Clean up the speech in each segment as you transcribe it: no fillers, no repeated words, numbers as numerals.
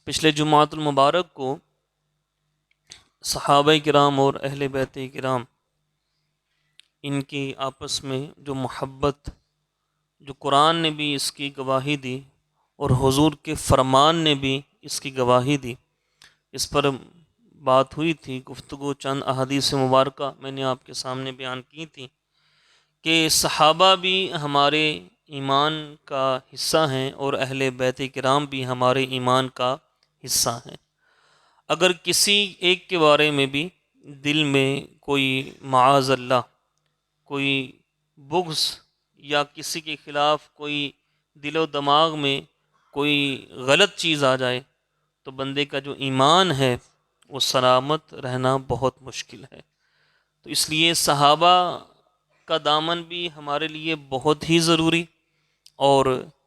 پچھلے جمعۃ المبارک کو صحابہ کرام اور اہل بیت کرام ان کی آپس میں جو محبت، جو قرآن نے بھی اس کی گواہی دی اور حضور کے فرمان نے بھی اس کی گواہی دی، اس پر بات ہوئی تھی، گفتگو چند احادیث مبارکہ میں نے آپ کے سامنے بیان کی تھی کہ صحابہ بھی ہمارے ایمان کا حصہ ہیں اور اہل بیت کرام بھی ہمارے ایمان کا حصہ ہیں۔ اگر کسی ایک کے بارے میں بھی دل میں کوئی معاذ اللہ کوئی بغض یا کسی کے خلاف کوئی دل و دماغ میں کوئی غلط چیز آ جائے تو بندے کا جو ایمان ہے وہ سلامت رہنا بہت مشکل ہے۔ تو اس لیے صحابہ کا دامن بھی ہمارے لیے بہت ہی ضروری اور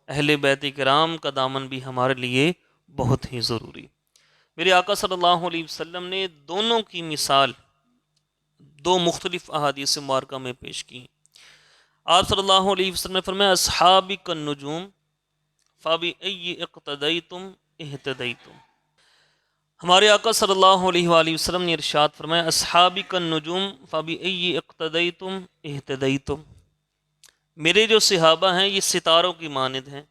اہل بیت کرام کا دامن بھی ہمارے لیے بہت ہی ضروری۔ میرے آقا صلی اللہ علیہ وسلم نے دونوں کی مثال دو مختلف احادیث مبارکہ میں پیش کی۔ آپ صلی اللہ علیہ وسلم نے فرمایا اصحابی کالنجوم فبأی اقتدیتم اہتدیتم۔ ہمارے آقا صلی اللہ علیہ وآلہ وسلم نے ارشاد فرمایا اصحابی کالنجوم فبأی اقتدیتم اہتدیتم، میرے جو صحابہ ہیں یہ ستاروں کی مانند ہیں،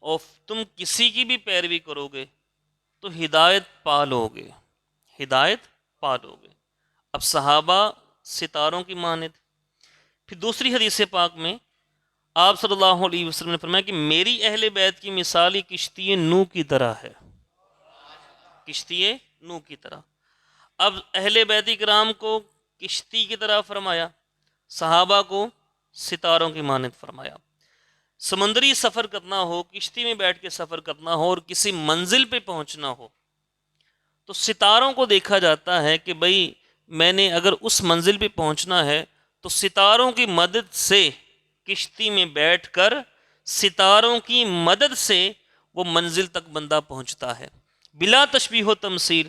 اور تم کسی کی بھی پیروی کرو گے تو ہدایت پالو گے، ہدایت پالو گے۔ اب صحابہ ستاروں کی مانند۔ پھر دوسری حدیث پاک میں آپ صلی اللہ علیہ وسلم نے فرمایا کہ میری اہل بیت کی مثال یہ کشتی نوح کی طرح ہے، کشتی نوح کی طرح۔ اب اہل بیت کرام کو کشتی کی طرح فرمایا، صحابہ کو ستاروں کی مانند فرمایا۔ سمندری سفر کرنا ہو، کشتی میں بیٹھ کے سفر کرنا ہو اور کسی منزل پہ پہنچنا ہو تو ستاروں کو دیکھا جاتا ہے کہ بھئی میں نے اگر اس منزل پہ پہنچنا ہے تو ستاروں کی مدد سے کشتی میں بیٹھ کر ستاروں کی مدد سے وہ منزل تک بندہ پہنچتا ہے، بلا تشبیہ و تمثیل۔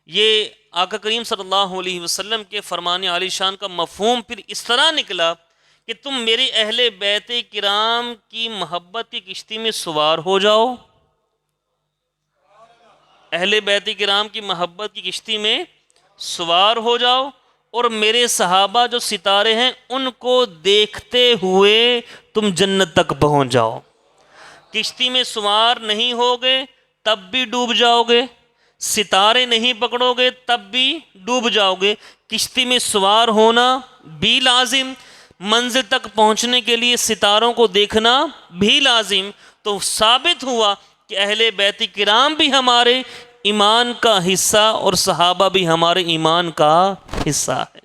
یہ آقا کریم صلی اللہ علیہ وسلم کے فرمان عالی شان کا مفہوم پھر اس طرح نکلا کہ تم میرے اہل بیت کرام کی محبت کی کشتی میں سوار ہو جاؤ، اہل بیت کرام کی محبت کی کشتی میں سوار ہو جاؤ اور میرے صحابہ جو ستارے ہیں ان کو دیکھتے ہوئے تم جنت تک پہنچ جاؤ۔ کشتی میں سوار نہیں ہوگے تب بھی ڈوب جاؤ گے، ستارے نہیں پکڑو گے تب بھی ڈوب جاؤ گے، کشتی میں سوار ہونا بھی لازم، منزل تک پہنچنے کے لیے ستاروں کو دیکھنا بھی لازم۔ تو ثابت ہوا کہ اہل بیت کرام بھی ہمارے ایمان کا حصہ اور صحابہ بھی ہمارے ایمان کا حصہ ہے۔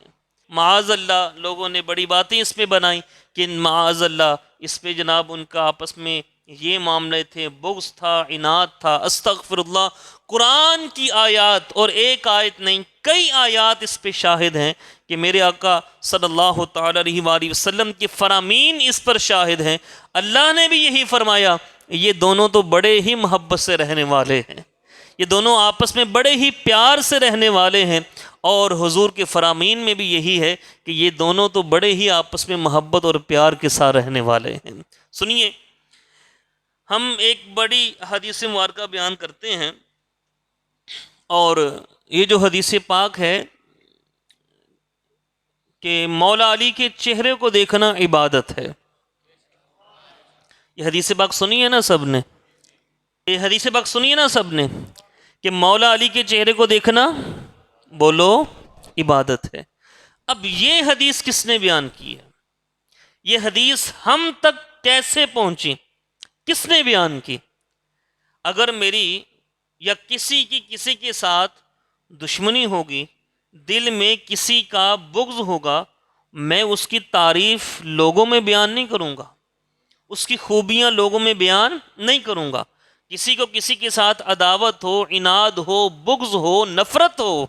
معاذ اللہ لوگوں نے بڑی باتیں اس پہ بنائیں کہ معاذ اللہ اس پہ جناب ان کا آپس میں یہ معاملے تھے، بغض تھا، عناد تھا۔ استغفر اللہ، قرآن کی آیات اور ایک آیت نہیں کئی آیات اس پہ شاہد ہیں کہ میرے آقا صلی اللہ تعالی علیہ وآلہ وسلم کے فرامین اس پر شاہد ہیں۔ اللہ نے بھی یہی فرمایا یہ دونوں تو بڑے ہی محبت سے رہنے والے ہیں، یہ دونوں آپس میں بڑے ہی پیار سے رہنے والے ہیں، اور حضور کے فرامین میں بھی یہی ہے کہ یہ دونوں تو بڑے ہی آپس میں محبت اور پیار کے ساتھ رہنے والے ہیں۔ سنیے، ہم ایک بڑی حدیث مبارکہ بیان کرتے ہیں، اور یہ جو حدیث پاک ہے کہ مولا علی کے چہرے کو دیکھنا عبادت ہے۔ یہ حدیث پاک سنی ہے نا سب نے، یہ حدیث پاک سنی ہے نا سب نے کہ مولا علی کے چہرے کو دیکھنا بولو عبادت ہے۔ اب یہ حدیث کس نے بیان کی ہے؟ یہ حدیث ہم تک کیسے پہنچی؟ کس نے بیان کی؟ اگر میری یا کسی کے ساتھ دشمنی ہوگی، دل میں کسی کا بغض ہوگا، میں اس کی تعریف لوگوں میں بیان نہیں کروں گا، اس کی خوبیاں لوگوں میں بیان نہیں کروں گا۔ کسی کو کسی کے ساتھ عداوت ہو، عناد ہو، بغض ہو، نفرت ہو،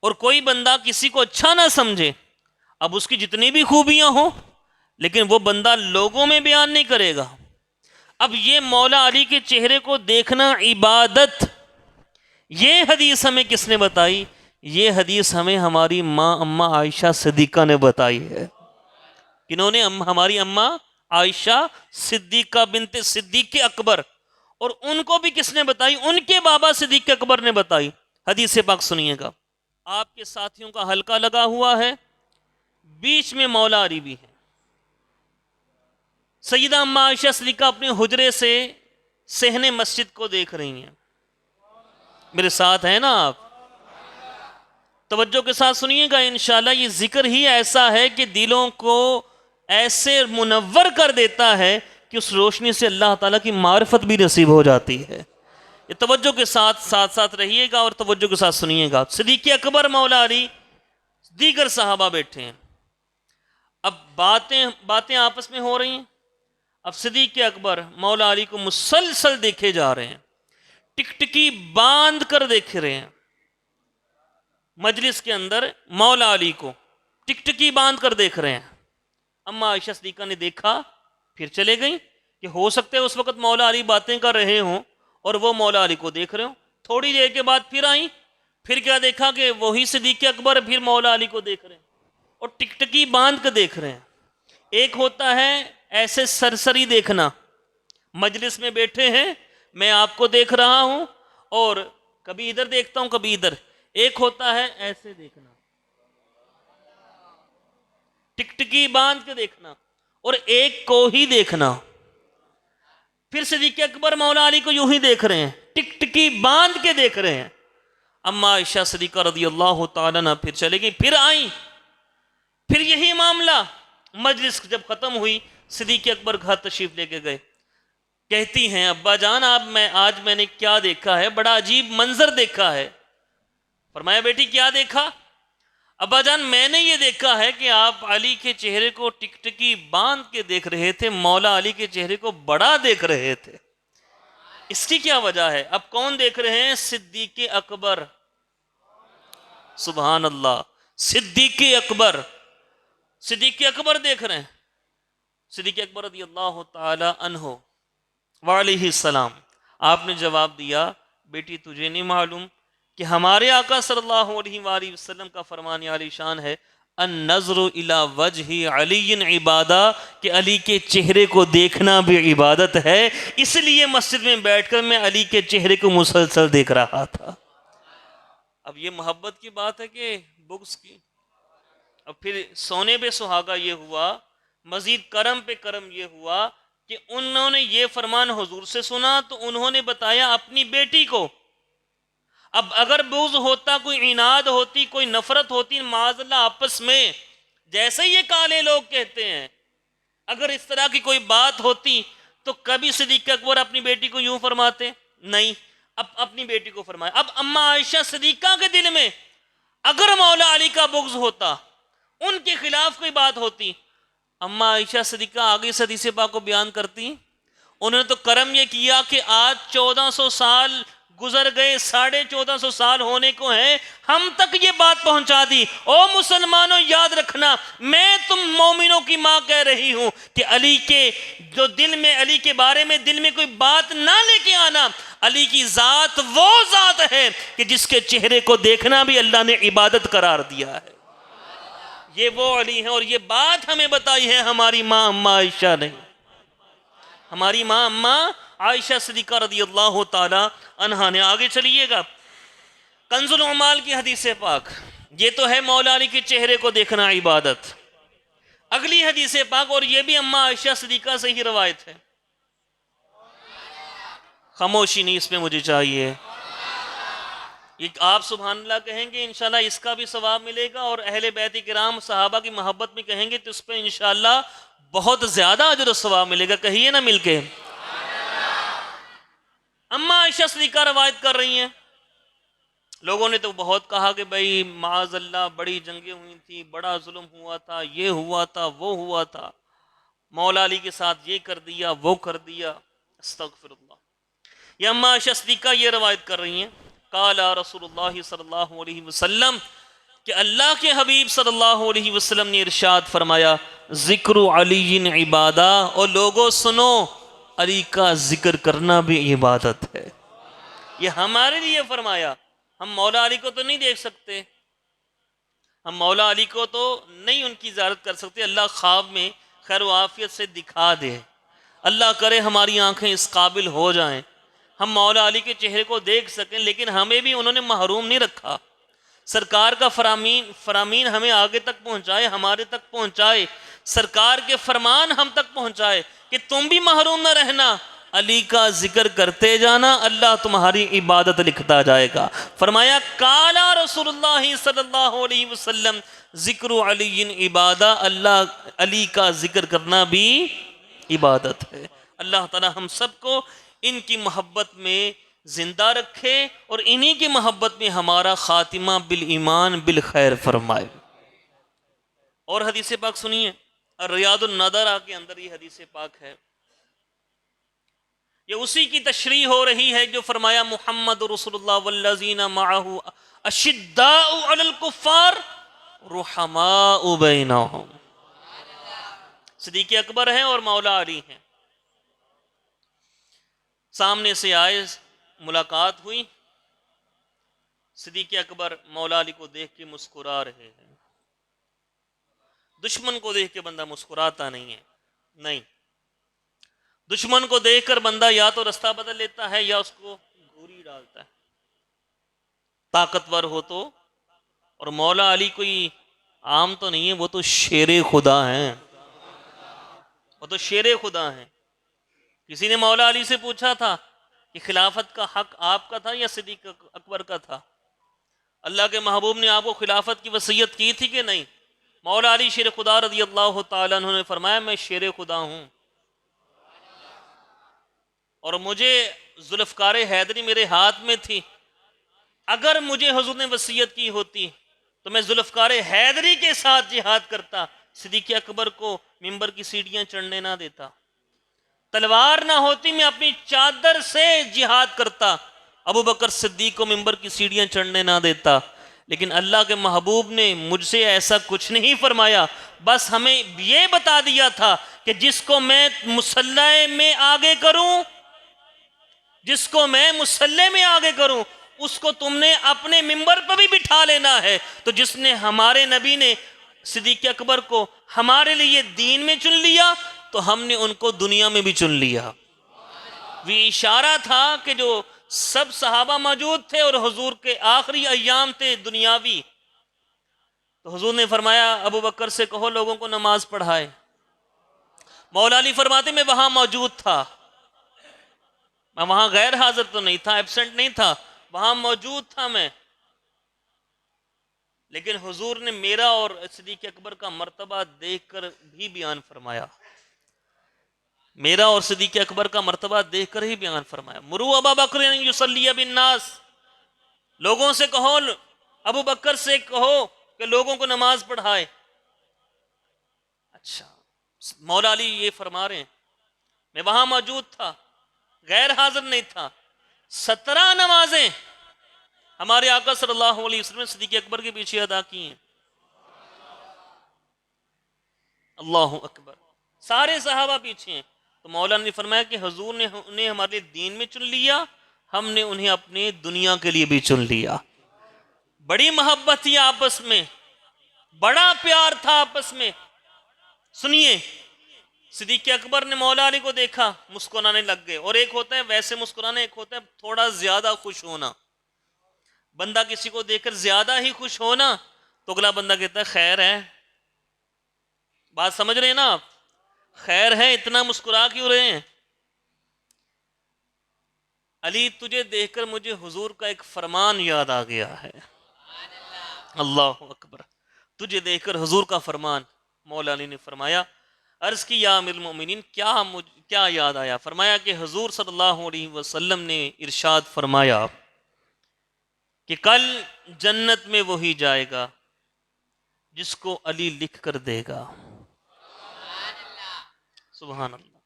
اور کوئی بندہ کسی کو اچھا نہ سمجھے، اب اس کی جتنی بھی خوبیاں ہوں لیکن وہ بندہ لوگوں میں بیان نہیں کرے گا۔ اب یہ مولا علی کے چہرے کو دیکھنا عبادت، یہ حدیث ہمیں کس نے بتائی؟ یہ حدیث ہمیں ہماری ماں اماں عائشہ صدیقہ نے بتائی ہے۔ کنہوں نے؟ ہماری اماں عائشہ صدیقہ بنت صدیق اکبر، اور ان کو بھی کس نے بتائی؟ ان کے بابا صدیق اکبر نے بتائی۔ حدیث پاک سنیے گا، آپ کے ساتھیوں کا حلقہ لگا ہوا ہے، بیچ میں مولا علی بھی ہے، سیدہ اما عائشہ صدیقہ اپنے حجرے سے صحن مسجد کو دیکھ رہی ہیں، میرے ساتھ ہیں نا آپ؟ توجہ کے ساتھ سنیے گا، انشاءاللہ یہ ذکر ہی ایسا ہے کہ دلوں کو ایسے منور کر دیتا ہے کہ اس روشنی سے اللہ تعالیٰ کی معرفت بھی نصیب ہو جاتی ہے۔ یہ توجہ کے ساتھ ساتھ رہیے گا اور توجہ کے ساتھ سنیے گا۔ صدیق اکبر، مولا علی، دیگر صحابہ بیٹھے ہیں، اب باتیں آپس میں ہو رہی ہیں۔ اب صدیق اکبر مولا علی کو مسلسل دیکھے جا رہے ہیں، ٹکٹکی باندھ کر دیکھ رہے ہیں، مجلس کے اندر مولا علی کو ٹکٹکی باندھ کر دیکھ رہے ہیں۔ اما عائشہ صدیقہ نے دیکھا، پھر چلے گئیں کہ ہو سکتا ہے اس وقت مولا علی باتیں کر رہے ہوں اور وہ مولا علی کو دیکھ رہے ہوں۔ تھوڑی دیر کے بعد پھر آئیں، پھر کیا دیکھا کہ وہی صدیق اکبر پھر مولا علی کو دیکھ رہے ہیں اور ٹکٹکی باندھ کر دیکھ رہے ہیں۔ ایک ہوتا ہے ایسے سرسری دیکھنا، مجلس میں بیٹھے ہیں، میں آپ کو دیکھ رہا ہوں اور کبھی ادھر دیکھتا ہوں کبھی ادھر۔ ایک ہوتا ہے ایسے دیکھنا، ٹکٹکی باندھ کے دیکھنا، اور ایک کو ہی دیکھنا۔ پھر صدیق اکبر مولا علی کو یوں ہی دیکھ رہے ہیں، ٹکٹکی باندھ کے دیکھ رہے ہیں۔ اما عائشہ صدیقہ رضی اللہ تعالیٰ عنہ پھر چلے گئی، پھر آئیں، پھر یہی معاملہ۔ مجلس جب ختم ہوئی، صدیق اکبر گھر تشریف لے کے گئے، کہتی ہیں ابا جان آج میں نے کیا دیکھا ہے، بڑا عجیب منظر دیکھا ہے۔ فرمایا بیٹی کیا دیکھا؟ ابا جان میں نے یہ دیکھا ہے کہ آپ علی کے چہرے کو ٹکٹکی باندھ کے دیکھ رہے تھے، مولا علی کے چہرے کو بڑا دیکھ رہے تھے۔ اس کی کیا وجہ ہے؟ اب کون دیکھ رہے ہیں؟ صدیق اکبر، سبحان اللہ، صدیق اکبر، صدیق اکبر دیکھ رہے ہیں۔ صدیق اکبر رضی اللہ تعالی عنہ وعلیہ السلام، آپ نے جواب دیا بیٹی تجھے نہیں معلوم کہ ہمارے آقا صلی اللہ علیہ وآلہ وسلم کا فرمان عالی شان ہے النظر الی وجہ علی عبادہ، کہ علی کے چہرے کو دیکھنا بھی عبادت ہے، اس لیے مسجد میں بیٹھ کر میں علی کے چہرے کو مسلسل دیکھ رہا تھا۔ اب یہ محبت کی بات ہے کہ بغض کی؟ اب پھر سونے پہ سہاگا یہ ہوا، مزید کرم پہ کرم یہ ہوا کہ انہوں نے یہ فرمان حضور سے سنا تو انہوں نے بتایا اپنی بیٹی کو۔ اب اگر بغض ہوتا، کوئی عناد ہوتی، کوئی نفرت ہوتی معاذ اللہ آپس میں، جیسے یہ کالے لوگ کہتے ہیں، اگر اس طرح کی کوئی بات ہوتی تو کبھی صدیق اکبر اپنی بیٹی کو یوں فرماتے؟ نہیں، اب اپنی بیٹی کو فرمایا۔ اب اما عائشہ صدیقہ کے دل میں اگر مولا علی کا بغض ہوتا، ان کے خلاف کوئی بات ہوتی، اما عائشہ صدیقہ آگے سے حدیث پاک کو بیان کرتی، انہوں نے تو کرم یہ کیا کہ آج 1400 سال گزر گئے، 1450 سال ہونے کو ہیں، ہم تک یہ بات پہنچا دی، او مسلمانوں یاد رکھنا میں تم مومنوں کی ماں کہہ رہی ہوں کہ علی کے جو دل میں، علی کے بارے میں دل میں کوئی بات نہ لے کے آنا۔ علی کی ذات وہ ذات ہے کہ جس کے چہرے کو دیکھنا بھی اللہ نے عبادت قرار دیا ہے۔ یہ وہ علی ہے، اور یہ بات ہمیں بتائی ہے ہماری ماں اما عائشہ نے، ہماری ماں اما عائشہ صدیقہ رضی اللہ تعالی عنہا نے۔ آگے چلیے گا، کنز العمال کی حدیث پاک، یہ تو ہے مولا علی کے چہرے کو دیکھنا عبادت۔ اگلی حدیث پاک، اور یہ بھی اما عائشہ صدیقہ سے ہی روایت ہے، خاموشی نہیں اس میں مجھے چاہیے، آپ سبحان اللہ کہیں گے انشاءاللہ اس کا بھی ثواب ملے گا، اور اہل بیت کرام صحابہ کی محبت میں کہیں گے تو اس پہ انشاءاللہ بہت زیادہ اجر و ثواب ملے گا، کہیے نا مل کے۔ اما عائشہ صدیقہ روایت کر رہی ہیں، لوگوں نے تو بہت کہا کہ بھئی معاذ اللہ بڑی جنگیں ہوئی تھی، بڑا ظلم ہوا تھا، یہ ہوا تھا، وہ ہوا تھا، مولا علی کے ساتھ یہ کر دیا، وہ کر دیا، استغفر اللہ۔ یہ اما عائشہ صدیقہ یہ روایت کر رہی ہیں، قال رسول اللہ صلی اللہ علیہ وسلم، کہ اللہ کے حبیب صلی اللہ علیہ وسلم نے ارشاد فرمایا ذکر علی عبادہ، اور لوگوں سنو علی کا ذکر کرنا بھی عبادت ہے۔ یہ ہمارے لیے فرمایا، ہم مولا علی کو تو نہیں دیکھ سکتے، ہم مولا علی کو تو نہیں ان کی زیارت کر سکتے، اللہ خواب میں خیر و عافیت سے دکھا دے، اللہ کرے ہماری آنکھیں اس قابل ہو جائیں ہم مولا علی کے چہرے کو دیکھ سکیں، لیکن ہمیں بھی انہوں نے محروم نہیں رکھا۔ سرکار کا فرامین ہمیں آگے تک پہنچائے، ہمارے تک پہنچائے، سرکار کے فرمان ہم تک پہنچائے کہ تم بھی محروم نہ رہنا، علی کا ذکر کرتے جانا، اللہ تمہاری عبادت لکھتا جائے گا۔ فرمایا قالا رسول اللہ صلی اللہ علیہ وسلم ذکر علی عبادہ، اللہ علی کا ذکر کرنا بھی عبادت ہے۔ اللہ تعالی ہم سب کو ان کی محبت میں زندہ رکھے اور انہی کی محبت میں ہمارا خاتمہ بالایمان بالخیر فرمائے۔ اور حدیث پاک سنیے، ریاض النظر کے اندر یہ حدیث پاک ہے، یہ اسی کی تشریح ہو رہی ہے جو فرمایا محمد رسول اللہ والذین معہ اشداء علی الکفار رحماء بینہم۔ صدیق اکبر ہیں اور مولا علی ہیں، سامنے سے آئے، ملاقات ہوئی، صدیق اکبر مولا علی کو دیکھ کے مسکرا رہے ہیں۔ دشمن کو دیکھ کے بندہ مسکراتا نہیں ہے، نہیں، دشمن کو دیکھ کر بندہ یا تو رستہ بدل لیتا ہے یا اس کو گولی ڈالتا ہے، طاقتور ہو تو۔ اور مولا علی کوئی عام تو نہیں ہے، وہ تو شیر خدا ہیں، وہ تو شیر خدا ہیں۔ کسی نے مولا علی سے پوچھا تھا کہ خلافت کا حق آپ کا تھا یا صدیق اکبر کا تھا؟ اللہ کے محبوب نے آپ کو خلافت کی وصیت کی تھی کہ نہیں؟ مولا علی شیر خدا رضی اللہ تعالیٰ عنہ نے فرمایا میں شیر خدا ہوں، اور مجھے ذوالفقار حیدری میرے ہاتھ میں تھی، اگر مجھے حضور نے وصیت کی ہوتی تو میں ذوالفقار حیدری کے ساتھ جہاد کرتا، صدیق اکبر کو منبر کی سیڑھیاں چڑھنے نہ دیتا، تلوار نہ ہوتی میں اپنی چادر سے جہاد کرتا، ابو بکر صدیق کو منبر کی سیڑھیاں چڑھنے نہ دیتا۔ لیکن اللہ کے محبوب نے مجھ سے ایسا کچھ نہیں فرمایا، بس ہمیں یہ بتا دیا تھا کہ جس کو میں مصلی میں آگے کروں، جس کو میں مصلی میں آگے کروں اس کو تم نے اپنے منبر پر بھی بٹھا لینا ہے۔ تو جس نے ہمارے نبی نے صدیق اکبر کو ہمارے لیے دین میں چن لیا تو ہم نے ان کو دنیا میں بھی چن لیا۔ یہ اشارہ تھا کہ جو سب صحابہ موجود تھے اور حضور کے آخری ایام تھے دنیاوی، تو حضور نے فرمایا ابو بکر سے کہو لوگوں کو نماز پڑھائے۔ مولا علی فرماتے میں وہاں موجود تھا، میں وہاں غیر حاضر تو نہیں تھا، ایبسنٹ نہیں تھا، وہاں موجود تھا میں، لیکن حضور نے میرا اور صدیق اکبر کا مرتبہ دیکھ کر بھی بیان فرمایا، میرا اور صدیق اکبر کا مرتبہ دیکھ کر ہی بیان فرمایا۔ مرو ابا بکر ان یصلی بالناس، لوگوں سے کہو، ابو بکر سے کہو کہ لوگوں کو نماز پڑھائے۔ اچھا، مولا علی یہ فرما رہے ہیں میں وہاں موجود تھا، غیر حاضر نہیں تھا۔ 17 نمازیں ہمارے آقا صلی اللہ علیہ وسلم نے صدیق اکبر کے پیچھے ادا کی ہیں۔ اللہ اکبر، سارے صحابہ پیچھے ہیں۔ تو مولانا نے فرمایا کہ حضور نے انہیں ہمارے دین میں چن لیا، ہم نے انہیں اپنے دنیا کے لیے بھی چن لیا۔ بڑی محبت تھی آپس میں، بڑا پیار تھا آپس میں۔ سنیے، صدیق اکبر نے مولا علی کو دیکھا، مسکرانے لگ گئے۔ اور ایک ہوتا ہے ویسے مسکرانا، ایک ہوتا ہے تھوڑا زیادہ خوش ہونا۔ بندہ کسی کو دیکھ کر زیادہ ہی خوش ہونا تو اگلا بندہ کہتا ہے خیر ہے، بات سمجھ رہے ہیں نا آپ؟ خیر ہے، اتنا مسکرا کیوں رہے ہیں؟ علی تجھے دیکھ کر مجھے حضور کا ایک فرمان یاد آ گیا ہے۔ اللہ اکبر، تجھے دیکھ کر حضور کا فرمان۔ مولا علی نے فرمایا، عرض کی یا امیر المومنین کیا یاد آیا؟ فرمایا کہ حضور صلی اللہ علیہ وسلم نے ارشاد فرمایا کہ کل جنت میں وہی جائے گا جس کو علی لکھ کر دے گا۔ سبحان اللہ،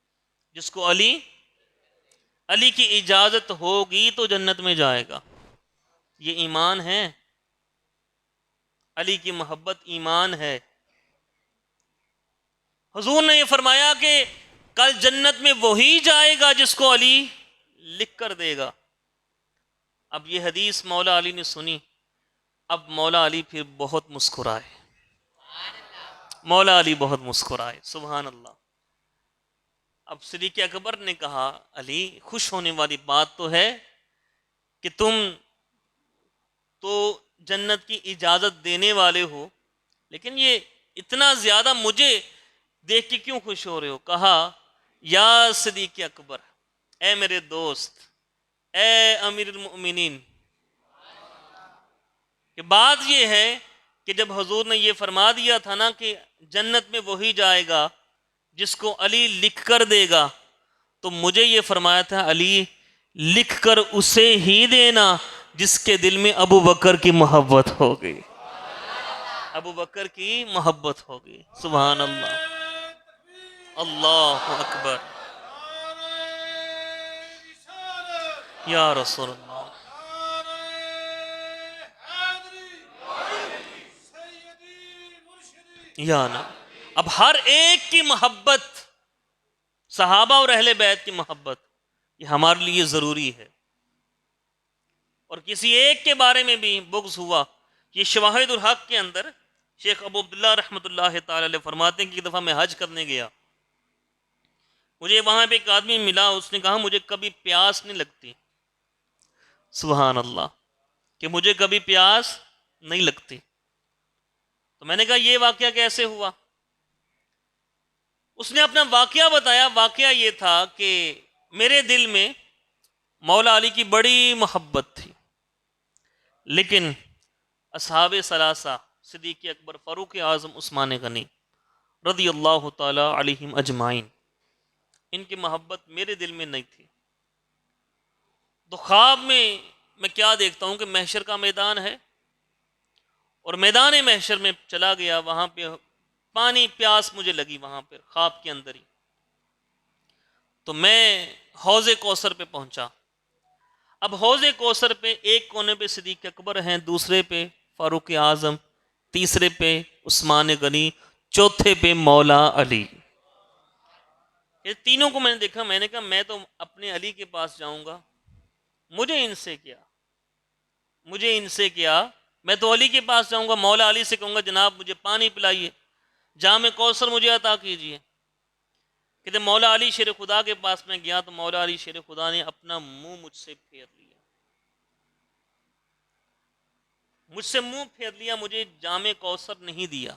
جس کو علی کی اجازت ہوگی تو جنت میں جائے گا۔ یہ ایمان ہے، علی کی محبت ایمان ہے۔ حضور نے یہ فرمایا کہ کل جنت میں وہی جائے گا جس کو علی لکھ کر دے گا۔ اب یہ حدیث مولا علی نے سنی، اب مولا علی پھر بہت مسکرائے، مولا علی بہت مسکرائے، سبحان اللہ۔ اب صدیق اکبر نے کہا علی خوش ہونے والی بات تو ہے کہ تم تو جنت کی اجازت دینے والے ہو، لیکن یہ اتنا زیادہ مجھے دیکھ کے کیوں خوش ہو رہے ہو؟ کہا یا صدیق اکبر، اے میرے دوست، اے امیر المؤمنین، کہ بات یہ ہے کہ جب حضور نے یہ فرما دیا تھا نا کہ جنت میں وہی جائے گا جس کو علی لکھ کر دے گا، تو مجھے یہ فرمایا تھا علی لکھ کر اسے ہی دینا جس کے دل میں ابو بکر کی محبت ہوگی، ابو بکر کی محبت ہوگی۔ سبحان اللہ، اللہ اکبر، یا رسول اللہ، یا نا۔ اب ہر ایک کی محبت، صحابہ اور اہل بیت کی محبت، یہ ہمارے لیے ضروری ہے، اور کسی ایک کے بارے میں بھی بغض ہوا۔ یہ شواہد الحق کے اندر شیخ ابو عبداللہ رحمۃ اللہ تعالی علیہ فرماتے ہیں کہ ایک دفعہ میں حج کرنے گیا، مجھے وہاں پہ ایک آدمی ملا، اس نے کہا مجھے کبھی پیاس نہیں لگتی، سبحان اللہ، کہ مجھے کبھی پیاس نہیں لگتی۔ تو میں نے کہا یہ واقعہ کیسے ہوا؟ اس نے اپنا واقعہ بتایا۔ واقعہ یہ تھا کہ میرے دل میں مولا علی کی بڑی محبت تھی، لیکن اصحاب ثلاثہ صدیق اکبر، فاروق اعظم، عثمان غنی رضی اللہ تعالی علیہم اجمعین، ان کی محبت میرے دل میں نہیں تھی۔ تو خواب میں کیا دیکھتا ہوں کہ محشر کا میدان ہے، اور میدان محشر میں چلا گیا، وہاں پہ پانی پیاس مجھے لگی وہاں پہ خواب کے اندر ہی۔ تو میں حوض کوثر پہ پہنچا۔ اب حوض کوثر پہ ایک کونے پہ صدیق اکبر ہیں، دوسرے پہ فاروق اعظم، تیسرے پہ عثمان غنی، چوتھے پہ مولا علی۔ یہ تینوں کو میں نے دیکھا، میں نے کہا میں تو اپنے علی کے پاس جاؤں گا، مجھے ان سے کیا، مجھے ان سے کیا، میں تو علی کے پاس جاؤں گا، مولا علی سے کہوں گا جناب مجھے پانی پلائیے، جام کوثر مجھے عطا کیجیے۔ کہ جب مولا علی شیر خدا کے پاس میں گیا تو مولا علی شیر خدا نے اپنا منہ مجھ سے پھیر لیا، مجھ سے منہ پھیر لیا، مجھے جام کوثر نہیں دیا۔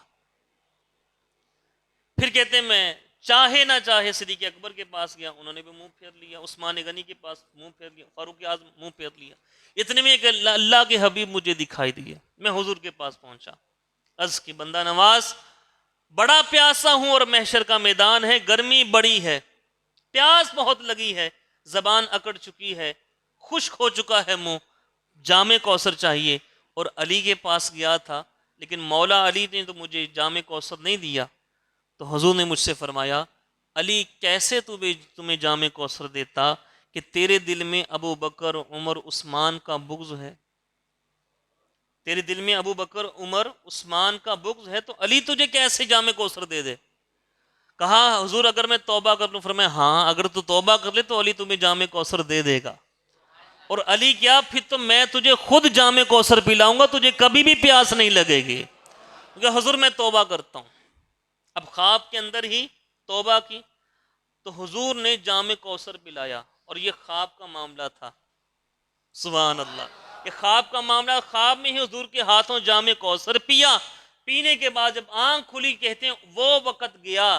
پھر کہتے ہیں میں چاہے نہ چاہے صدیق اکبر کے پاس گیا، انہوں نے بھی منہ پھیر لیا، عثمان غنی کے پاس منہ پھیر لیا، فاروق اعظم منہ پھیر لیا۔ اتنے میں کہ اللہ کے حبیب مجھے دکھائی دیے، میں حضور کے پاس پہنچا، عرض کی بندہ نواز بڑا پیاسا ہوں، اور محشر کا میدان ہے، گرمی بڑی ہے، پیاس بہت لگی ہے، زبان اکڑ چکی ہے، خشک ہو چکا ہے منہ، جام کوثر چاہیے۔ اور علی کے پاس گیا تھا، لیکن مولا علی نے تو مجھے جام کوثر نہیں دیا۔ تو حضور نے مجھ سے فرمایا علی کیسے تمہیں جام کوثر دیتا کہ تیرے دل میں ابو بکر، عمر، عثمان کا بغض ہے، تیرے دل میں ابو بکر، عمر، عثمان کا بغض ہے، تو علی تجھے کیسے جام کوثر دے دے؟ کہا حضور اگر میں توبہ کر لوں؟ فرمایا ہاں اگر تو توبہ کر لے تو علی تمہیں جام کوثر دے دے گا۔ اور علی کیا، پھر تو میں تجھے خود جام کوثر پلاؤں گا، تجھے کبھی بھی پیاس نہیں لگے گی، کیونکہ حضور میں توبہ کرتا ہوں۔ اب خواب کے اندر ہی توبہ کی تو حضور نے جام کوثر پلایا، اور یہ خواب کا معاملہ تھا، سبحان اللہ، یہ خواب کا معاملہ، خواب میں ہی حضور کے ہاتھوں جام کوثر پیا۔ پینے کے بعد جب آنکھ کھلی، کہتے ہیں وہ وقت گیا،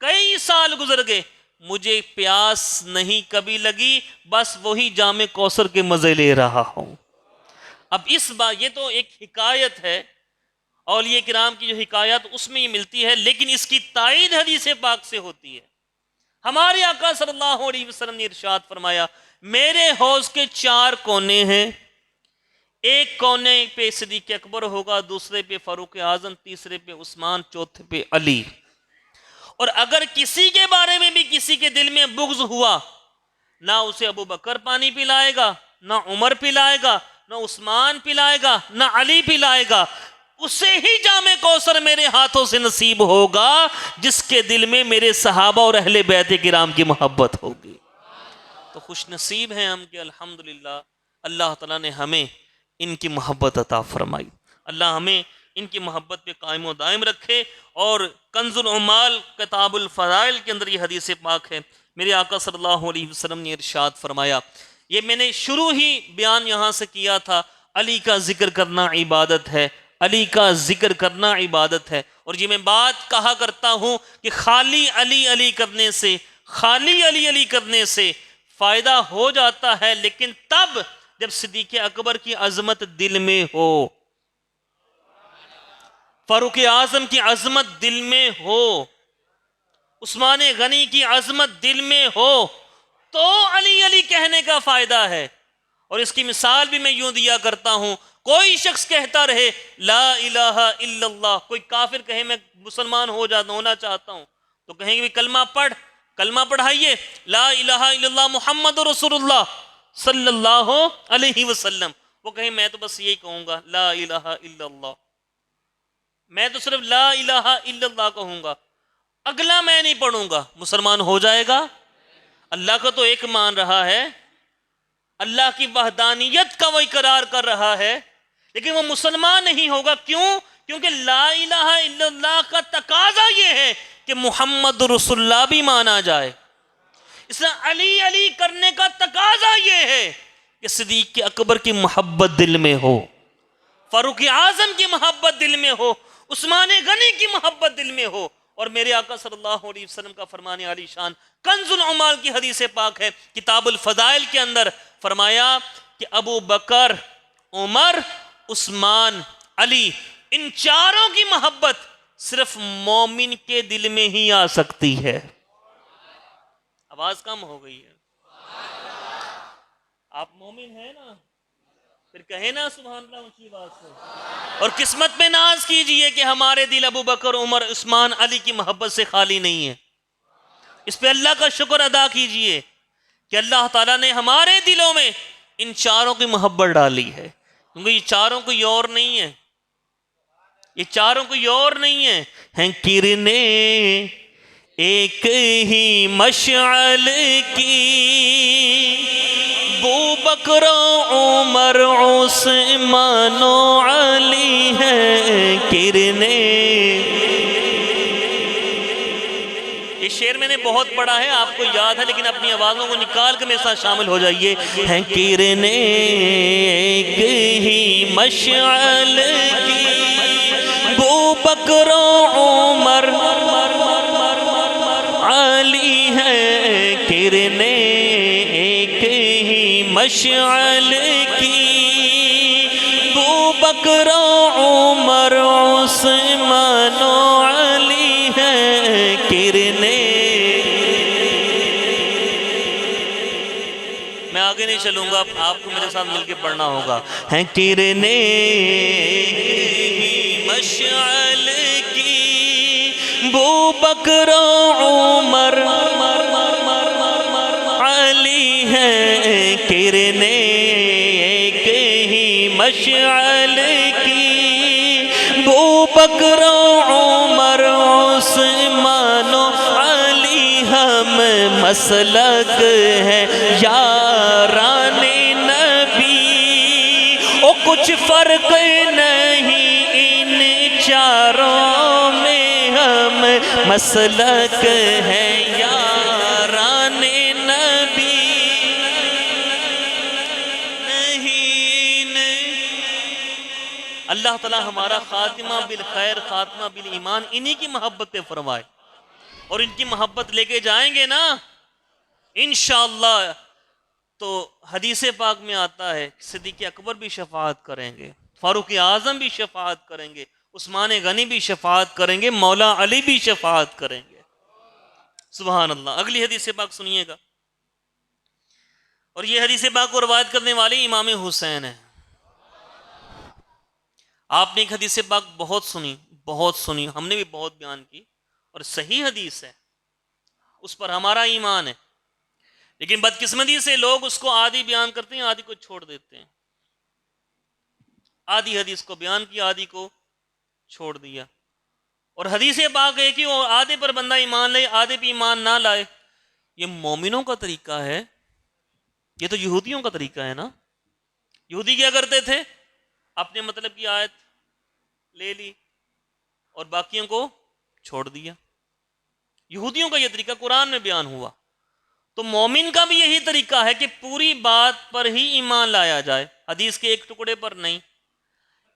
کئی سال گزر گئے، مجھے پیاس نہیں کبھی لگی، بس وہی جام کوثر کے مزے لے رہا ہوں۔ اب اس بات، یہ تو ایک حکایت ہے، اولیاء کرام کی جو حکایت اس میں یہ ملتی ہے، لیکن اس کی تائید حدیث پاک سے ہوتی ہے۔ ہمارے آقا صلی اللہ علیہ وسلم نے ارشاد فرمایا میرے حوض کے 4 کونے ہیں، ایک کونے پہ صدیق اکبر ہوگا، دوسرے پہ فاروق اعظم، تیسرے پہ عثمان، چوتھے پہ علی۔ اور اگر کسی کے بارے میں بھی کسی کے دل میں بغض ہوا، نہ اسے ابو بکر پانی پلائے گا، نہ عمر پلائے گا، نہ عثمان پلائے گا، نہ علی پلائے گا، اسے ہی جام کوثر میرے ہاتھوں سے نصیب ہوگا جس کے دل میں میرے صحابہ اور اہل بیت کرام کی محبت ہوگی۔ تو خوش نصیب ہیں ہم کہ الحمدللہ اللہ تعالیٰ نے ہمیں ان کی محبت عطا فرمائی۔ اللہ ہمیں ان کی محبت پہ قائم و دائم رکھے۔ اور کنز العمال کتاب الفضائل کے اندر یہ حدیث پاک ہے، میرے آقا صلی اللہ علیہ وسلم نے ارشاد فرمایا، یہ میں نے شروع ہی بیان یہاں سے کیا تھا، علی کا ذکر کرنا عبادت ہے، علی کا ذکر کرنا عبادت ہے۔ اور یہ میں بات کہا کرتا ہوں کہ خالی علی علی کرنے سے، خالی علی علی کرنے سے فائدہ ہو جاتا ہے، لیکن تب جب صدیق اکبر کی عظمت دل میں ہو، فاروق اعظم کی عظمت دل میں ہو، عثمان غنی کی عظمت دل میں ہو، تو علی علی کہنے کا فائدہ ہے۔ اور اس کی مثال بھی میں یوں دیا کرتا ہوں، کوئی شخص کہتا رہے لا الہ الا اللہ، کوئی کافر کہے میں مسلمان ہونا چاہتا ہوں، تو کہیں گے کلمہ پڑھ، کلمہ پڑھائیے، لا الہ الا اللہ محمد رسول اللہ صلی اللہ علیہ وسلم۔ وہ کہیں میں تو بس یہی کہوں گا لا الہ الا اللہ، میں تو صرف لا الہ الا اللہ کہوں گا، اگلا میں نہیں پڑھوں گا، مسلمان ہو جائے گا؟ اللہ کا تو ایک مان رہا ہے، اللہ کی وحدانیت کا وہ اقرار کر رہا ہے، لیکن وہ مسلمان نہیں ہوگا۔ کیوں؟ کیونکہ لا الہ الا اللہ کا تقاضا یہ ہے کہ محمد رسول اللہ بھی مانا جائے۔ اس لیے علی علی کرنے کا تقاضا یہ ہے کہ صدیق اکبر کی محبت دل میں ہو، فاروق اعظم کی محبت دل میں ہو، عثمان غنی کی محبت دل میں ہو۔ اور میرے آقا صلی اللہ علیہ وسلم کا فرمان علی شان کنز العمال کی حدیث پاک ہے، کتاب الفضائل کے اندر فرمایا کہ ابو بکر، عمر، عثمان، علی، ان چاروں کی محبت صرف مومن کے دل میں ہی آ سکتی ہے۔ آواز کم ہو گئی ہے، آپ مومن ہیں نا؟ پھر کہیں نا سبحان اللہ اونچی بات سے، اور قسمت میں ناز کیجئے کہ ہمارے دل ابو بکر، عمر، عثمان، علی کی محبت سے خالی نہیں ہے۔ اس پہ اللہ کا شکر ادا کیجئے کہ اللہ تعالیٰ نے ہمارے دلوں میں ان چاروں کی محبت ڈالی ہے، کیونکہ یہ چاروں کوئی اور نہیں ہے، یہ چاروں کوئی اور نہیں ہے، ہیں کرنیں ایک ہی مشعل کی، ابو بکر، عمر، عثمان و علی ہیں کرنیں۔ یہ شعر میں نے بہت پڑھا ہے، آپ کو یاد ہے، لیکن اپنی آوازوں کو نکال کے میرے ساتھ شامل ہو جائیے۔ ہیں کرنیں ایک ہی مشعل کی، ابو بکر، عمر، علی ہیں کرنیں ایک ہی مشعل کی، ابو بکر، عمر، عثمان و علی ہیں کرنیں۔ میں آگے نہیں چلوں گا، آپ کو میرے ساتھ مل کے پڑھنا ہوگا۔ ہیں کرنیں ایک ہی مشعل کی، ابو بکر، عمر، علی ہیں کرنیں ایک ہی مشعل کی، ابو بکر، عمر، عثمان و علی ہم مسلک ہے یاران نبی، او کچھ فرق نہیں ان چاروں میں، ہم مسلک ہے یاران نبی، اللہ تعالی ہمارا خاتمہ بالخیر، خاتمہ بالایمان انہی کی محبت پہ فرمائے، اور ان کی محبت لے کے جائیں گے نا انشاءاللہ۔ تو حدیث پاک میں آتا ہے صدیق اکبر بھی شفاعت کریں گے، فاروق اعظم بھی شفاعت کریں گے، عثمان غنی بھی شفاعت کریں گے، مولا علی بھی شفاعت کریں گے۔ سبحان اللہ۔ اگلی حدیث پاک سنیے گا، اور یہ حدیث پاک کو روایت کرنے والے امام حسین ہیں۔ آپ نے ایک حدیث پاک بہت سنی، ہم نے بھی بہت بیان کی، اور صحیح حدیث ہے، اس پر ہمارا ایمان ہے، لیکن بدقسمتی سے لوگ اس کو آدھی بیان کرتے ہیں، آدھی کو چھوڑ دیتے ہیں۔ آدھی حدیث کو بیان کیا، آدھی کو چھوڑ دیا۔ اور حدیث پاک ہے کہ وہ آدھے پر بندہ ایمان لائے، آدھے پہ ایمان نہ لائے، یہ مومنوں کا طریقہ ہے، یہ تو یہودیوں کا طریقہ ہے نا۔ یہودی کیا کرتے تھے؟ اپنے مطلب کی آیت لے لی اور باقیوں کو چھوڑ دیا. یہودیوں کا یہ طریقہ قرآن میں بیان ہوا. تو مومن کا بھی یہی طریقہ ہے کہ پوری بات پر ہی ایمان لایا جائے، حدیث کے ایک ٹکڑے پر نہیں.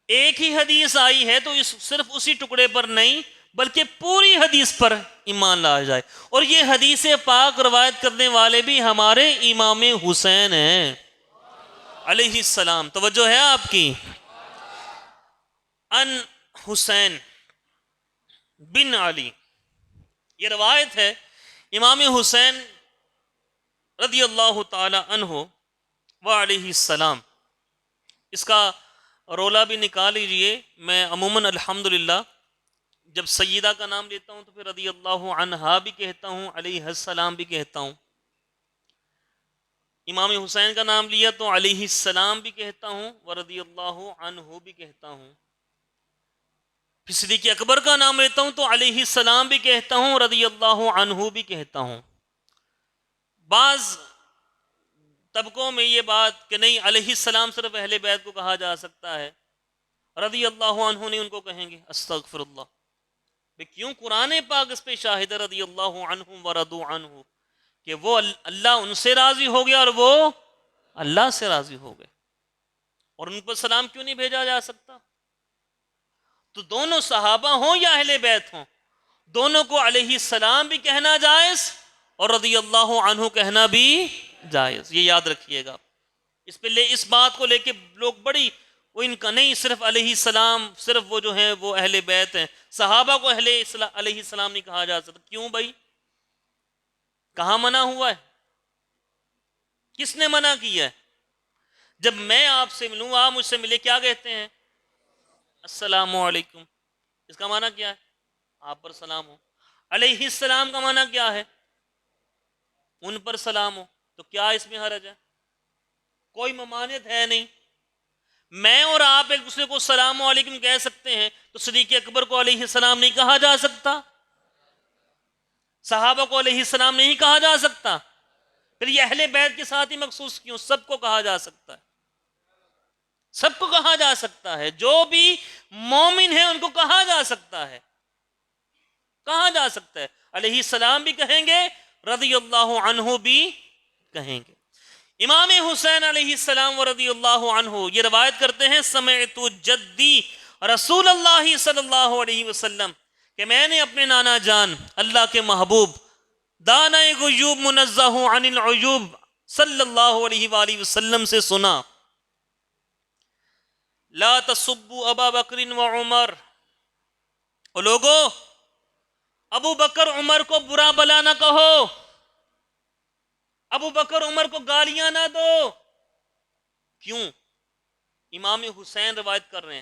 ایک ہی حدیث آئی ہے تو صرف اسی ٹکڑے پر نہیں بلکہ پوری حدیث پر ایمان لایا جائے. اور یہ حدیث پاک روایت کرنے والے بھی ہمارے امام حسین ہیں علیہ السلام. توجہ ہے آپ کی. ان حسین بن علی، یہ روایت ہے امام حسین رضی اللہ تعالی عنہ وعلیہ السلام. اس کا رولا بھی نکال لیجئے. میں عموماً الحمدللہ جب سیدہ کا نام لیتا ہوں تو پھر رضی اللہ عنہا بھی کہتا ہوں، علیہ السلام بھی کہتا ہوں. امام حسین کا نام لیا تو علیہ السلام بھی کہتا ہوں ورضی اللہ عنہ بھی کہتا ہوں. پھر صدیق اکبر کا نام لیتا ہوں تو علیہ السلام بھی کہتا ہوں، رضی اللہ عنہ بھی کہتا ہوں. بعض طبقوں میں یہ بات کہ نہیں علیہ السلام صرف اہل بیت کو کہا جا سکتا ہے، رضی اللہ عنہ نہیں ان کو کہیں گے. استغفر اللہ. کیوں؟ قرآن پاک اس پہ شاہد ہے رضی اللہ عنہ ورضوا عنہ کہ وہ اللہ ان سے راضی ہو گیا اور وہ اللہ سے راضی ہو گئے. اور ان پر سلام کیوں نہیں بھیجا جا سکتا؟ تو دونوں صحابہ ہوں یا اہل بیت ہوں، دونوں کو علیہ السلام بھی کہنا جائز اور رضی اللہ عنہ کہنا بھی جائز. یہ یاد رکھیے گا. اس بات کو لے کے لوگ بڑی وہ ان کا نہیں صرف علیہ السلام صرف وہ جو ہیں وہ اہل بیت ہیں، صحابہ کو علیہ السلام نہیں کہا جا سکتا. کیوں بھائی؟ کہاں منع ہوا ہے؟ کس نے منع کیا ہے؟ جب میں آپ سے ملوں، آپ مجھ سے ملے، کیا کہتے ہیں؟ السلام علیکم. اس کا معنی کیا ہے؟ آپ پر سلام ہو. علیہ السلام کا معنی کیا ہے؟ ان پر سلام ہو. تو کیا اس میں حرج ہے؟ کوئی ممانعت ہے نہیں. میں اور آپ ایک دوسرے کو السلام علیکم کہہ سکتے ہیں تو صدیق اکبر کو علیہ السلام نہیں کہا جا سکتا؟ صحابہ کو علیہ السلام نہیں کہا جا سکتا؟ پھر یہ اہل بیت کے ساتھ ہی مخصوص کیوں؟ سب کو کہا جا سکتا ہے. سب کو کہا جا سکتا ہے. جو بھی مومن ہے ان کو کہا جا سکتا ہے. کہا جا سکتا ہے. علیہ السلام بھی کہیں گے، رضی اللہ عنہ بھی کہیں گے. امام حسین علیہ السلام ورضی اللہ عنہ یہ روایت کرتے ہیں، سمعت جدی رسول اللہ صلی اللہ علیہ وسلم کہ میں نے اپنے نانا جان اللہ کے محبوب دانہ غیوب منزہ عن العیوب صلی اللہ علیہ وآلہ وسلم سے سنا، لا تسبوا ابا بکر و عمر. او لوگو، ابو بکر عمر کو برا بلا نہ کہو، ابو بکر عمر کو گالیاں نہ دو. کیوں؟ امام حسین روایت کر رہے ہیں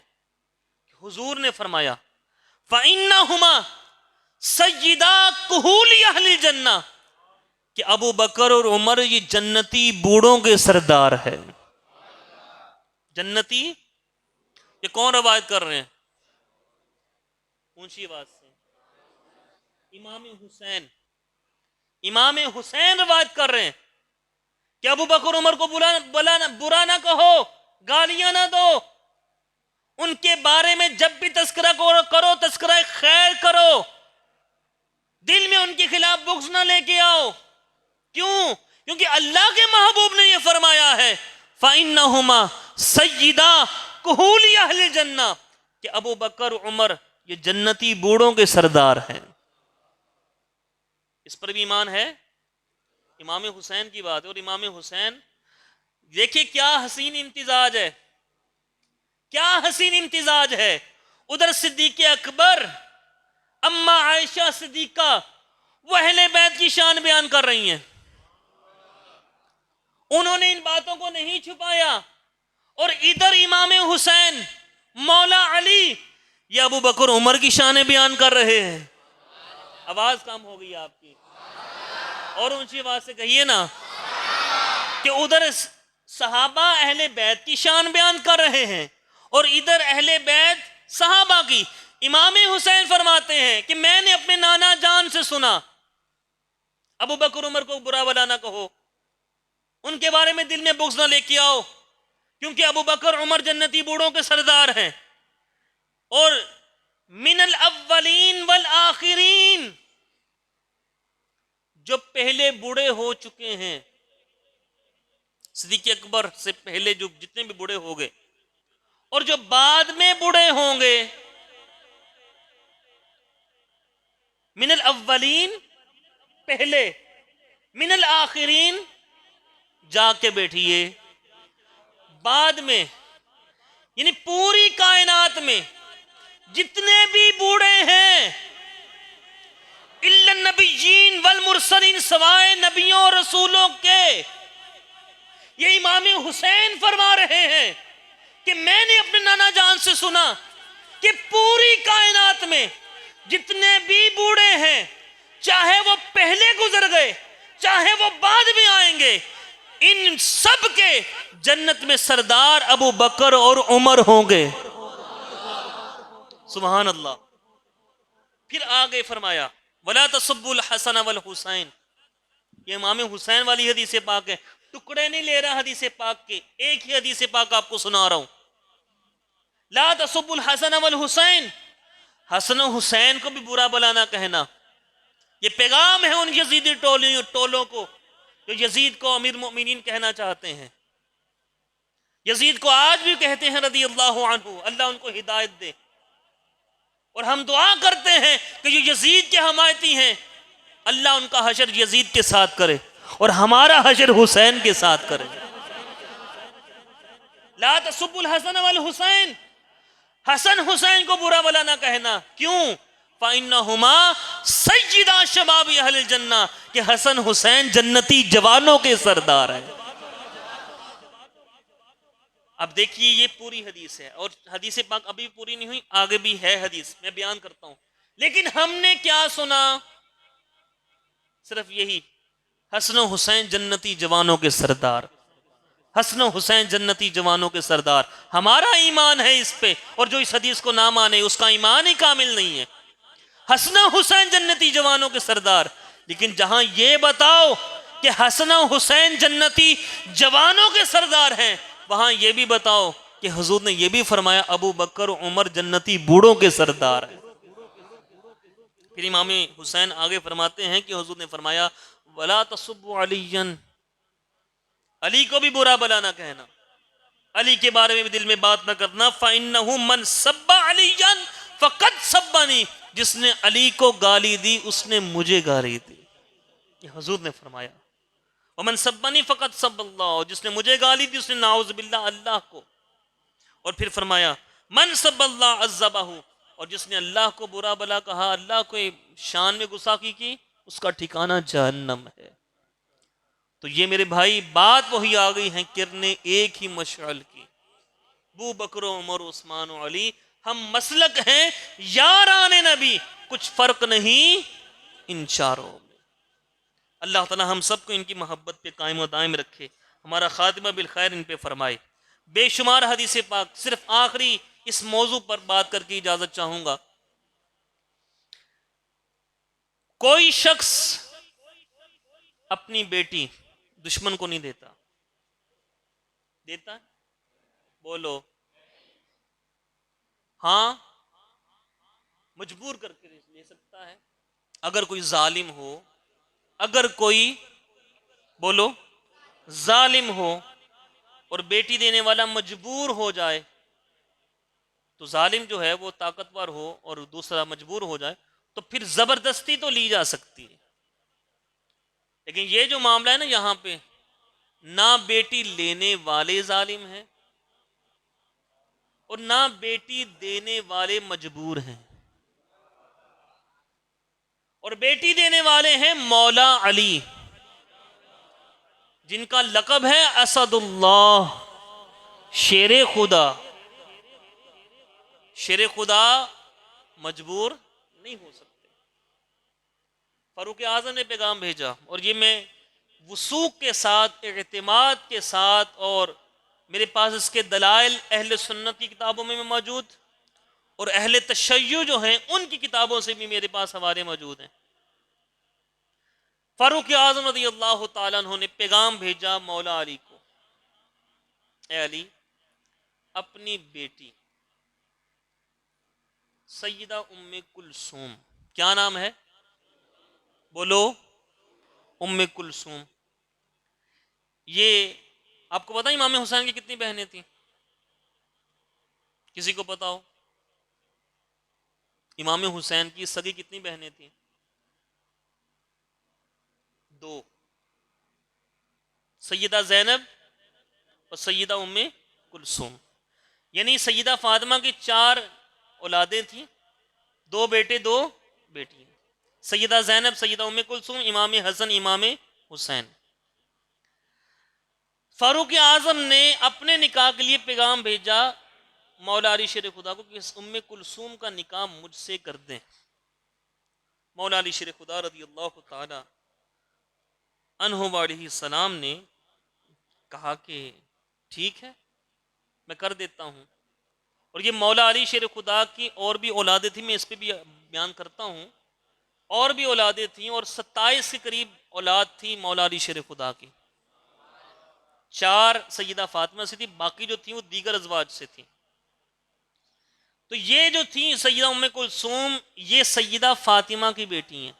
کہ حضور نے فرمایا فَإِنَّهُمَا سَيِّدَا كُهُولِ أَهْلِ الْجَنَّةِ کہ ابو بکر اور عمر یہ جنتی بوڑھوں کے سردار ہے. جنتی یہ کون روایت کر رہے ہیں؟ اونچی آواز سے. امام حسین روایت کر رہے ہیں کہ ابو بکر عمر کو برا نہ کہو، گالیاں نہ دو. ان کے بارے میں جب بھی تذکرہ کرو تذکرہ خیر کرو، دل میں ان کے خلاف بغض نہ لے کے آؤ. کیوں؟ کیونکہ اللہ کے محبوب نے یہ فرمایا ہے فَإِنَّهُمَا سَيِّدَا كُهُولِ أَهْلِ الْجَنَّةِ کہ ابو بکر عمر یہ جنتی بوڑھوں کے سردار ہیں. اس پر بھی ایمان ہے. امام حسین کی بات ہے. اور امام حسین دیکھیں کیا حسین امتزاج ہے، کیا حسین امتزاج ہے. ادھر صدیق اکبر، اما عائشہ صدیقہ وہ اہل بیت کی شان بیان کر رہی ہیں. انہوں نے ان باتوں کو نہیں چھپایا. اور ادھر امام حسین مولا علی یہ ابو بکر عمر کی شانیں بیان کر رہے ہیں. آواز کم ہو گئی آپ کی، اور اونچی آواز سے کہیے نا کہ ادھر صحابہ اہل بیت کی شان بیان کر رہے ہیں اور ادھر اہل بیت صحابہ کی. امام حسین فرماتے ہیں کہ میں نے اپنے نانا جان سے سنا ابو بکر عمر کو برا بلا نہ کہو، ان کے بارے میں دل میں بغض نہ لے کے آؤ، کیونکہ ابو بکر عمر جنتی بوڑھوں کے سردار ہیں. اور من الاولین والآخرین، جو پہلے بوڑھے ہو چکے ہیں، صدیق اکبر سے پہلے جو جتنے بھی بوڑھے ہو گئے، اور جو بعد میں بوڑھے ہوں گے، من الاولین پہلے، من الآخرین جا کے بیٹھیے، بعد میں، یعنی پوری کائنات میں جتنے بھی بوڑھے ہیں، الا النبیین والمرسلین، سوائے نبیوں اور رسولوں کے، یہ امام حسین فرما رہے ہیں کہ میں نے اپنے نانا جان سے سنا کہ پوری کائنات میں جتنے بھی بوڑھے ہیں، چاہے وہ پہلے گزر گئے چاہے وہ بعد میں آئیں گے، ان سب کے جنت میں سردار ابو بکر اور عمر ہوں گے۔ سبحان اللہ۔ پھر آگے فرمایا وَلَا تَسُبُّوا الْحَسَنَ وَالْحُسَيْنَ، یہ امام حسین والی حدیث پاک ہے، ٹکڑے نہیں لے رہا حدیث پاک کے، ایک ہی حدیث پاک آپ کو سنا رہا ہوں۔ لا تسبوا الحسن والحسین، حسن و حسین کو بھی برا بلا نہ کہنا، یہ پیغام ہے ان یزیدی ٹولوں کو جو یزید کو امیر المؤمنین کہنا چاہتے ہیں۔ یزید کو آج بھی کہتے ہیں رضی اللہ عنہ، اللہ ان کو ہدایت دے، اور ہم دعا کرتے ہیں کہ جو یزید کے حمایتی ہیں اللہ ان کا حشر یزید کے ساتھ کرے اور ہمارا حشر حسین کے ساتھ کرے۔ لا تسبوا الحسن والحسین، حسن حسین کو برا بلا نہ کہنا، کیوں؟ فَإِنَّهُمَا سَيِّدَا شَبَابِ اہل الجنہ، کہ حسن حسین جنتی جوانوں کے سردار ہیں۔ اب دیکھیے یہ پوری حدیث ہے، اور حدیث پاک ابھی پوری نہیں ہوئی، آگے بھی ہے حدیث، میں بیان کرتا ہوں، لیکن ہم نے کیا سنا؟ صرف یہی، حسن و حسین جنتی جوانوں کے سردار، حسن و حسین جنتی جوانوں کے سردار۔ ہمارا ایمان ہے اس پہ، اور جو اس حدیث کو نہ مانے اس کا ایمان ہی کامل نہیں ہے۔ حسن و حسین جنتی جوانوں کے سردار، لیکن جہاں یہ بتاؤ کہ حسن و حسین جنتی جوانوں کے سردار ہیں، وہاں یہ بھی بتاؤ کہ حضور نے یہ بھی فرمایا ابو بکر و عمر جنتی بوڑھوں کے سردار ہیں۔ پھر امام حسین آگے فرماتے ہیں کہ حضور نے فرمایا وَلَا تَصُبُّ عَلِيًّا، علی کو بھی برا بلا نہ کہنا، علی کے بارے میں بھی دل میں بات نہ کرنا، فَإِنَّهُ مَنْ سَبَّ عَلِيًّا فَقَدْ سَبَّنِي، جس نے علی کو گالی دی اس نے مجھے گالی دی، یہ حضور نے فرمایا۔ وَمَنْ سَبَّنِي فَقَدْ سَبَّ اللَّهُ، جس نے مجھے گالی دی اس نے نعوذ باللہ اللہ کو۔ اور پھر فرمایا مَنْ سَبَّ اللَّهَ عَذَّبَهُ، اور جس نے اللہ کو برا بلا کہا، اللہ کو شان میں گستاخی کی، اس کا ٹھکانہ جہنم ہے۔ تو یہ میرے بھائی بات وہی آ گئی ہیں کرنے ایک ہی مشعل کی، ابو بکر و عمر عثمان و علی، ہم مسلک ہیں یاران نبی، کچھ فرق نہیں ان چاروں میں۔ اللہ تعالی ہم سب کو ان کی محبت پہ قائم و دائم رکھے، ہمارا خاتمہ بالخیر ان پہ فرمائے۔ بے شمار حدیث پاک، صرف آخری اس موضوع پر بات کر کے اجازت چاہوں گا۔ کوئی شخص اپنی بیٹی دشمن کو نہیں دیتا، دیتا ہے؟ بولو ہاں، مجبور کر کے لے سکتا ہے۔ اگر کوئی ظالم ہو، اگر کوئی بولو ظالم ہو اور بیٹی دینے والا مجبور ہو جائے، تو ظالم جو ہے وہ طاقتور ہو اور دوسرا مجبور ہو جائے تو پھر زبردستی تو لی جا سکتی ہے، لیکن یہ جو معاملہ ہے نا یہاں پہ، نہ بیٹی لینے والے ظالم ہیں اور نہ بیٹی دینے والے مجبور ہیں، اور بیٹی دینے والے ہیں مولا علی، جن کا لقب ہے اسد اللہ، شیر خدا۔ شیر خدا مجبور نہیں ہو سکتے۔ فاروق اعظم نے پیغام بھیجا، اور یہ میں وثوق کے ساتھ، اعتماد کے ساتھ، اور میرے پاس اس کے دلائل اہل سنت کی کتابوں میں موجود اور اہل تشیع جو ہیں ان کی کتابوں سے بھی میرے پاس حوالے موجود ہیں۔ فاروق اعظم رضی اللہ تعالیٰ عنہ نے پیغام بھیجا مولا علی کو، اے علی، اپنی بیٹی سیدہ ام کلثوم، کیا نام ہے؟ بولو، ام کلثوم۔ یہ آپ کو پتا امام حسین کی کتنی بہنیں تھیں؟ کسی کو پتا ہو؟ امام حسین کی سگی کتنی بہنیں تھیں؟ 2، سیدہ زینب اور سیدہ ام کلثوم۔ یعنی سیدہ فاطمہ کی 4 اولادیں تھیں، 2 بیٹے 2 بیٹیاں، سیدہ زینب، سیدہ ام کلثوم، امام حسن، امام حسین۔ فاروق اعظم نے اپنے نکاح کے لیے پیغام بھیجا مولا علی شیر خدا کو کہ ام کلثوم کا نکاح مجھ سے کر دیں۔ مولا علی شیر خدا رضی اللہ تعالی عنہ علیہ السلام نے کہا کہ ٹھیک ہے، میں کر دیتا ہوں۔ اور یہ مولا علی شیر خدا کی اور بھی اولادیں تھیں، میں اس پہ بھی بیان کرتا ہوں۔ اور بھی اولادیں تھیں، اور 27 کے قریب اولاد تھی مولا علی شیر خدا کی۔ 4 سیدہ فاطمہ سے تھی، باقی جو تھیں وہ دیگر ازواج سے تھیں۔ تو یہ جو تھیں سیدہ ام کلثوم، یہ سیدہ فاطمہ کی بیٹی ہیں۔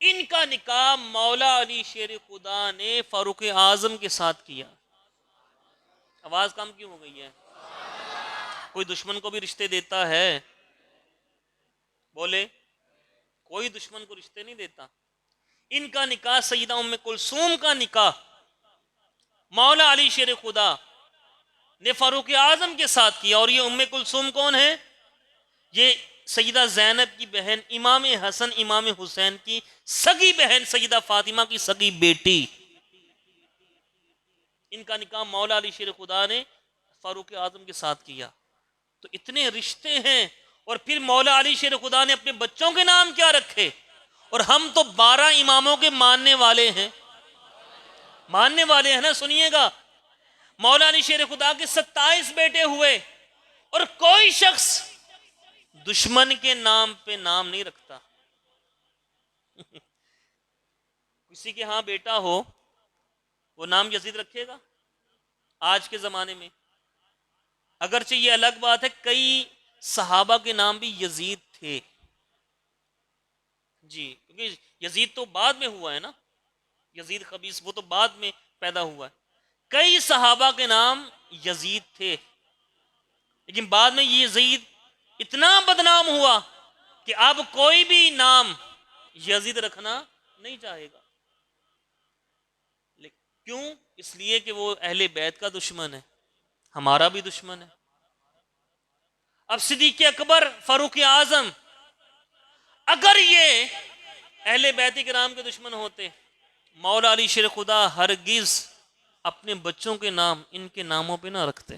ان کا نکاح مولا علی شیر خدا نے فاروق اعظم کے ساتھ کیا۔ آواز کم کیوں ہو گئی ہے؟ کوئی دشمن کو بھی رشتے دیتا ہے؟ بولے، کوئی دشمن کو رشتے نہیں دیتا۔ ان کا نکاح، سیدہ ام کلثوم کا نکاح مولا علی شیر خدا نے فاروق اعظم کے ساتھ کیا۔ اور یہ ام کلثوم کون ہے؟ یہ سیدہ زینب کی بہن، امام حسن امام حسین کی سگی بہن، سیدہ فاطمہ کی سگی بیٹی۔ ان کا نکاح مولا علی شیر خدا نے فاروق اعظم کے ساتھ کیا۔ تو اتنے رشتے ہیں، اور پھر مولا علی شیر خدا نے اپنے بچوں کے نام کیا رکھے؟ اور ہم تو 12 اماموں کے ماننے والے ہیں، ماننے والے ہیں نا۔ سنیے گا، مولا علی شیر خدا کے 27 بیٹے ہوئے، اور کوئی شخص دشمن کے نام پہ نام نہیں رکھتا۔ کسی کے ہاں بیٹا ہو، وہ نام یزید رکھے گا آج کے زمانے میں؟ اگرچہ یہ الگ بات ہے، کئی صحابہ کے نام بھی یزید تھے، جی، کیونکہ یزید تو بعد میں ہوا ہے نا، یزید خبیث وہ تو بعد میں پیدا ہوا ہے۔ کئی صحابہ کے نام یزید تھے، لیکن بعد میں یہ یزید اتنا بدنام ہوا کہ اب کوئی بھی نام یزید رکھنا نہیں چاہے گا۔ کیوں؟ اس لیے کہ وہ اہل بیت کا دشمن ہے، ہمارا بھی دشمن ہے۔ اب صدیق اکبر، فاروق اعظم، اگر یہ اہل بیت کرام کے دشمن ہوتے، مولا علی شیر خدا ہرگز اپنے بچوں کے نام ان کے ناموں پہ نہ رکھتے۔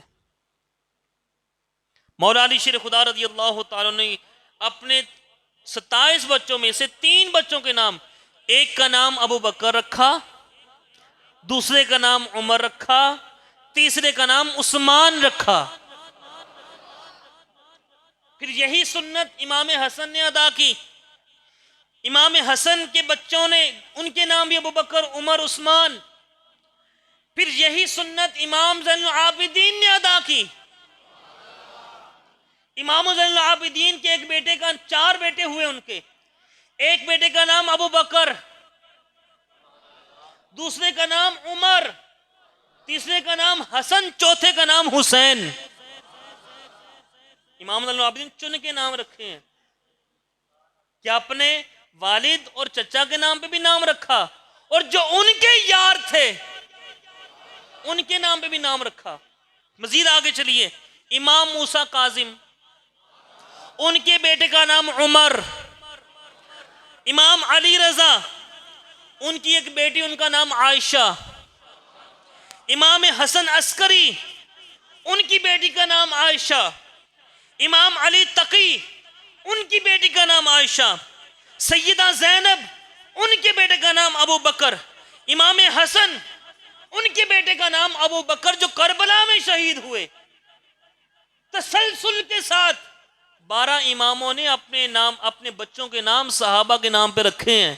مولا علی شیر خدا رضی اللہ تعالیٰ نے اپنے 27 بچوں میں سے 3 بچوں کے نام، ایک کا نام ابو بکر رکھا، دوسرے کا نام عمر رکھا، تیسرے کا نام عثمان رکھا۔ پھر یہی سنت امام حسن نے ادا کی۔ امام حسن کے بچوں نے، ان کے نام بھی ابو بکر، عمر، عثمان۔ پھر یہی سنت امام زین العابدین نے ادا کی۔ امام زین العابدین کے ایک بیٹے کا، 4 بیٹے ہوئے ان کے، ایک بیٹے کا نام ابو بکر، دوسرے کا نام عمر، تیسرے کا نام حسن، چوتھے کا نام حسین۔ امام زین العابدین چن کے نام رکھے ہیں، کیا اپنے والد اور چچا کے نام پہ بھی نام رکھا، اور جو ان کے یار تھے ان کے نام پہ بھی نام رکھا۔ مزید آگے چلیے، امام موسیٰ کاظم، ان کے بیٹے کا نام عمر۔ امام علی رضا، ان کی ایک بیٹی، ان کا نام عائشہ۔ امام حسن عسکری، ان کی بیٹی کا نام عائشہ۔ امام علی تقی، ان کی بیٹی کا نام عائشہ۔ سیدہ زینب، ان کے بیٹے کا نام ابو بکر۔ امام حسن، ان کے بیٹے کا نام ابو بکر جو کربلا میں شہید ہوئے۔ تسلسل کے ساتھ 12 اماموں نے اپنے نام، اپنے بچوں کے نام صحابہ کے نام پہ رکھے ہیں،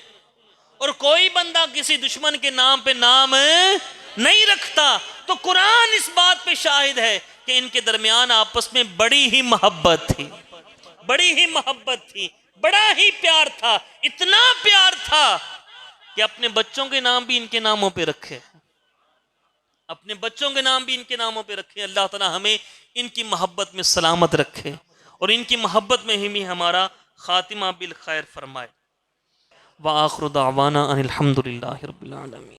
اور کوئی بندہ کسی دشمن کے نام پہ نام نہیں رکھتا۔ تو قرآن اس بات پہ شاہد ہے کہ ان کے درمیان آپس میں بڑی ہی محبت تھی، بڑی ہی محبت تھی، بڑا ہی پیار تھا، اتنا پیار تھا کہ اپنے بچوں کے نام بھی ان کے ناموں پہ رکھے، اپنے بچوں کے نام بھی ان کے ناموں پہ رکھے۔ اللہ تعالی ہمیں ان کی محبت میں سلامت رکھے اور ان کی محبت میں ہی ہمارا خاتمہ بالخیر فرمائے۔ وآخر دعوانا ان الحمد للہ رب العالمین۔